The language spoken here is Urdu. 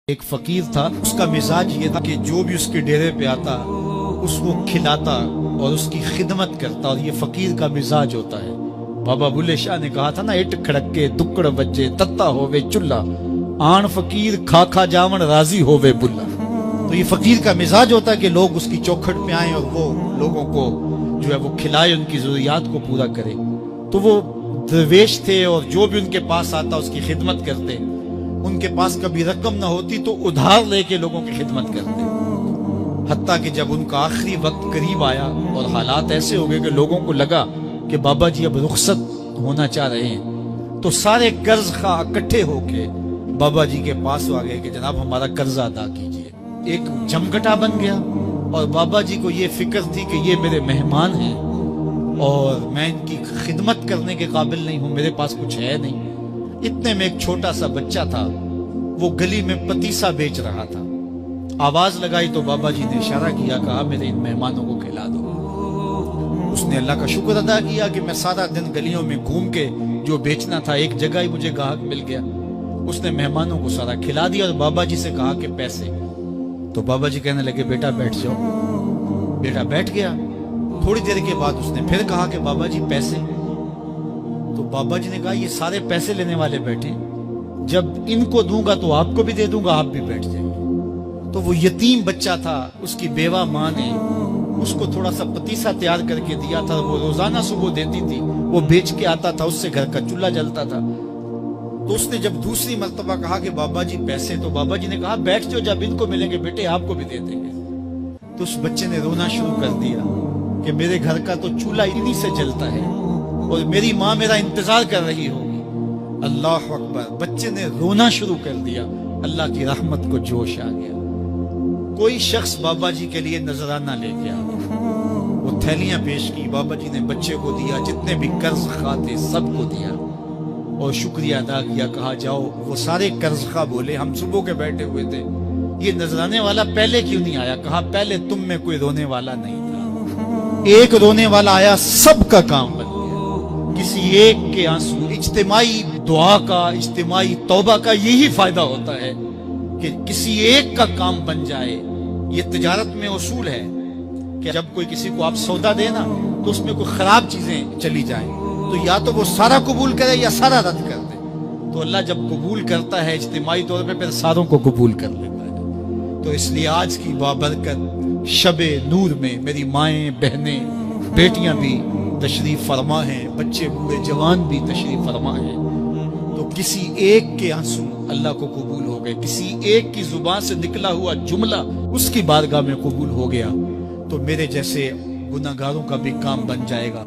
ایک فقیر تھا، اس کا مزاج یہ تھا کہ جو بھی اس کے ڈیرے پہ آتا اس کو کھلاتا اور اس کی خدمت کرتا، اور یہ فقیر کا مزاج ہوتا ہے۔ بابا بلے شاہ نے کہا تھا نا، اٹ کھڑکے دکڑ بجے تتا ہووے چلا، آن فقیر کھا کھا جاون راضی ہووے بلا۔ تو یہ فقیر کا مزاج ہوتا ہے کہ لوگ اس کی چوکھٹ پہ آئیں اور وہ لوگوں کو جو ہے وہ کھلائے، ان کی ضروریات کو پورا کرے۔ تو وہ درویش تھے اور جو بھی ان کے پاس آتا اس کی خدمت کرتے۔ ان کے پاس کبھی رقم نہ ہوتی تو ادھار لے کے لوگوں کی خدمت کرتے، حتیٰ کہ جب ان کا آخری وقت قریب آیا اور حالات ایسے ہو گئے کہ لوگوں کو لگا کہ بابا جی اب رخصت ہونا چاہ رہے ہیں، تو سارے قرض خواہ اکٹھے ہو کے بابا جی کے پاس آ گئے کہ جناب ہمارا قرضہ ادا کیجیے۔ ایک جمگٹا بن گیا اور بابا جی کو یہ فکر تھی کہ یہ میرے مہمان ہیں اور میں ان کی خدمت کرنے کے قابل نہیں ہوں، میرے پاس کچھ ہے نہیں۔ اتنے میں ایک چھوٹا سا بچہ تھا، وہ گلی میں پتیسا بیچ رہا تھا۔ آواز لگائی تو بابا جی نے اشارہ کیا، کہا میرے ان مہمانوں کو کھلا دو۔ اس نے اللہ کا شکر ادا کیا کہ میں سارا دن گلیوں میں گھوم کے جو بیچنا تھا ایک جگہ ہی مجھے گاہک مل گیا۔ اس نے مہمانوں کو سارا کھلا دیا اور بابا جی سے کہا کہ پیسے۔ تو بابا جی کہنے لگے بیٹا بیٹھ جاؤ۔ بیٹا بیٹھ گیا۔ تھوڑی دیر کے بعد اس نے پھر کہا کہ بابا جی پیسے۔ تو بابا جی نے کہا یہ سارے پیسے لینے والے بیٹھے، جب ان کو دوں گا تو آپ کو بھی دے دوں گا، آپ بھی بیٹھ جائیں گے۔ تو وہ یتیم بچہ تھا، اس کی بیوہ ماں نے اس کو تھوڑا سا پتیسا تیار کر کے دیا تھا، وہ روزانہ صبح دیتی تھی، وہ بیچ کے آتا تھا، اس سے گھر کا چولہا جلتا تھا۔ تو اس نے جب دوسری مرتبہ کہا کہ بابا جی پیسے، تو بابا جی نے کہا بیٹھ جاؤ، جب ان کو ملیں گے بیٹے آپ کو بھی دے دیں گے۔ تو اس بچے نے رونا شروع کر دیا کہ میرے گھر کا تو چولہا انہی سے جلتا ہے اور میری ماں میرا انتظار کر رہی ہوگی۔ اللہ اکبر، بچے نے رونا شروع کر دیا۔ اللہ کی رحمت کو جوش آ گیا۔ کوئی شخص بابا جی کے لیے نذرانہ لے کے آ گیا، وہ تھیلیاں پیش کی، بابا جی نے بچے کو دیا، جتنے بھی قرض خواہ تھے سب کو دیا اور شکریہ ادا کیا۔ کہا جاؤ۔ وہ سارے قرض خواہ بولے ہم صبح کے بیٹھے ہوئے تھے، یہ نذرانے والا پہلے کیوں نہیں آیا؟ کہا پہلے تم میں کوئی رونے والا نہیں تھا، ایک رونے والا آیا، سب کا کام بن گیا۔ کسی ایک کے آنسو، اجتماعی دعا کا، اجتماعی توبہ کا یہی فائدہ ہوتا ہے کہ کسی ایک کا کام بن جائے۔ یہ تجارت میں اصول ہے کہ جب کوئی کسی کو آپ سودا دے نا تو اس میں کوئی خراب چیزیں چلی جائیں تو یا تو وہ سارا قبول کرے یا سارا رد کر دے۔ تو اللہ جب قبول کرتا ہے اجتماعی طور پہ پھر ساروں کو قبول کر لیتا ہے۔ تو اس لیے آج کی بابرکت شب نور میں میری مائیں، بہنیں، بیٹیاں بھی تشریف فرما ہیں، بچے بوڑھے جوان بھی تشریف فرما ہیں۔ تو کسی ایک کے آنسو اللہ کو قبول ہو گئے، کسی ایک کی زبان سے نکلا ہوا جملہ اس کی بارگاہ میں قبول ہو گیا، تو میرے جیسے گناہگاروں کا بھی کام بن جائے گا۔